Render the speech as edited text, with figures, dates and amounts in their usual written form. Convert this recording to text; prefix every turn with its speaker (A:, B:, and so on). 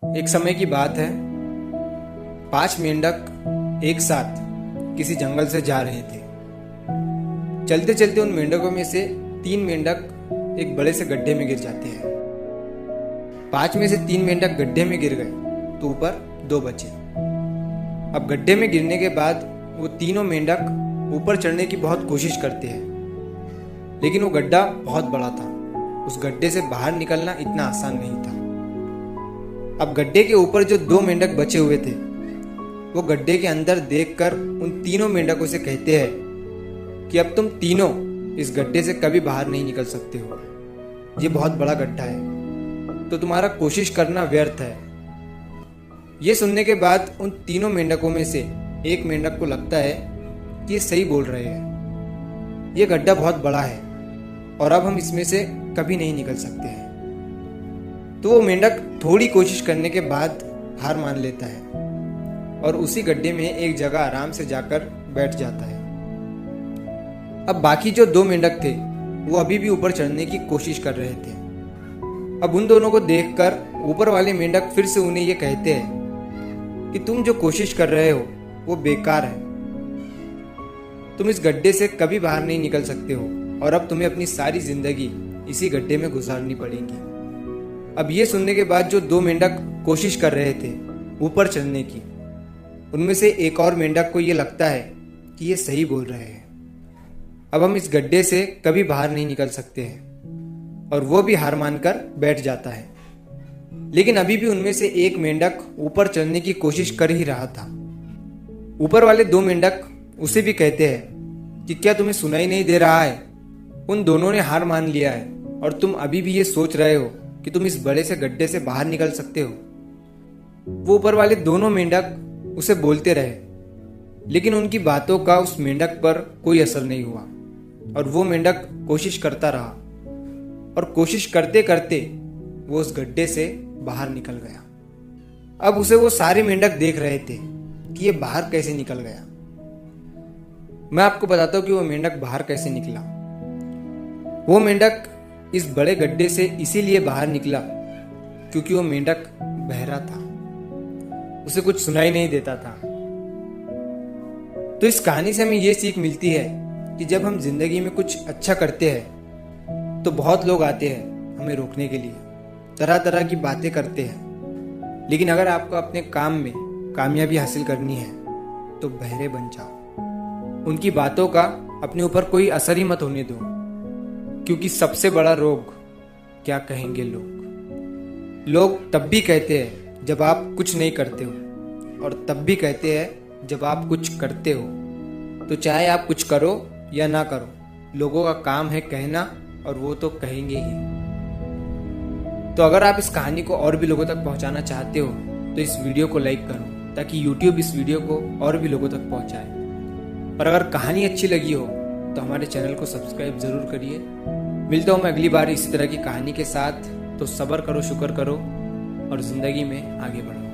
A: एक समय की बात है। 5 मेंढक एक साथ किसी जंगल से जा रहे थे। चलते चलते उन मेंढकों में से 3 मेंढक एक बड़े से गड्ढे में गिर जाते हैं। 5 में से 3 मेंढक गड्ढे में गिर गए तो ऊपर 2 बचे। अब गड्ढे में गिरने के बाद वो तीनों मेंढक ऊपर चढ़ने की बहुत कोशिश करते हैं, लेकिन वो गड्ढा बहुत बड़ा था। उस गड्ढे से बाहर निकलना इतना आसान नहीं था। अब गड्ढे के ऊपर जो 2 मेंढक बचे हुए थे, वो गड्ढे के अंदर देखकर उन तीनों मेंढकों से कहते हैं कि अब तुम तीनों इस गड्ढे से कभी बाहर नहीं निकल सकते हो। ये बहुत बड़ा गड्ढा है, तो तुम्हारा कोशिश करना व्यर्थ है। ये सुनने के बाद उन तीनों मेंढकों में से एक मेंढक को लगता है कि ये सही बोल रहे हैं। ये गड्ढा बहुत बड़ा है और अब हम इसमें से कभी नहीं निकल सकते हैं। तो वो मेंढक थोड़ी कोशिश करने के बाद हार मान लेता है और उसी गड्ढे में एक जगह आराम से जाकर बैठ जाता है। अब बाकी जो 2 मेंढक थे वो अभी भी ऊपर चढ़ने की कोशिश कर रहे थे। अब उन दोनों को देखकर ऊपर वाले मेंढक फिर से उन्हें ये कहते हैं कि तुम जो कोशिश कर रहे हो वो बेकार है। तुम इस गड्ढे से कभी बाहर नहीं निकल सकते हो और अब तुम्हें अपनी सारी जिंदगी इसी गड्ढे में गुजारनी पड़ेगी। अब ये सुनने के बाद जो 2 मेंढक कोशिश कर रहे थे ऊपर चढ़ने की, उनमें से एक और मेंढक को ये लगता है कि ये सही बोल रहे हैं। अब हम इस गड्ढे से कभी बाहर नहीं निकल सकते हैं और वो भी हार मानकर बैठ जाता है। लेकिन अभी भी उनमें से एक मेंढक ऊपर चढ़ने की कोशिश कर ही रहा था। ऊपर वाले 2 मेंढक उसे भी कहते हैं कि क्या तुम्हें सुनाई नहीं दे रहा है? उन दोनों ने हार मान लिया है और तुम अभी भी ये सोच रहे हो कि तुम इस बड़े से गड्ढे से बाहर निकल सकते हो। वो ऊपर वाले दोनों मेंढक उसे बोलते रहे, लेकिन उनकी बातों का उस मेंढक पर कोई असर नहीं हुआ और वो मेंढक कोशिश करता रहा और कोशिश करते करते वो उस गड्ढे से बाहर निकल गया। अब उसे वो सारे मेंढक देख रहे थे कि ये बाहर कैसे निकल गया। मैं आपको बताता हूँ कि वो मेंढक बाहर कैसे निकला। वो मेंढक इस बड़े गड्ढे से इसीलिए बाहर निकला क्योंकि वो मेंढक बहरा था, उसे कुछ सुनाई नहीं देता था। तो इस कहानी से हमें ये सीख मिलती है कि जब हम जिंदगी में कुछ अच्छा करते हैं तो बहुत लोग आते हैं हमें रोकने के लिए, तरह तरह की बातें करते हैं। लेकिन अगर आपको अपने काम में कामयाबी हासिल करनी है तो बहरे बन जाओ। उनकी बातों का अपने ऊपर कोई असर ही मत होने दो, क्योंकि सबसे बड़ा रोग क्या कहेंगे लोग। लोग तब भी कहते हैं जब आप कुछ नहीं करते हो और तब भी कहते हैं जब आप कुछ करते हो। तो चाहे आप कुछ करो या ना करो, लोगों का काम है कहना और वो तो कहेंगे ही। तो अगर आप इस कहानी को और भी लोगों तक पहुंचाना चाहते हो तो इस वीडियो को लाइक करो ताकि YouTube इस वीडियो को और भी लोगों तक पहुंचाए। और अगर कहानी अच्छी लगी हो तो हमारे चैनल को सब्सक्राइब जरूर करिए। मिलता हूँ मैं अगली बार इसी तरह की कहानी के साथ। तो सब्र करो, शुक्र करो और जिंदगी में आगे बढ़ो।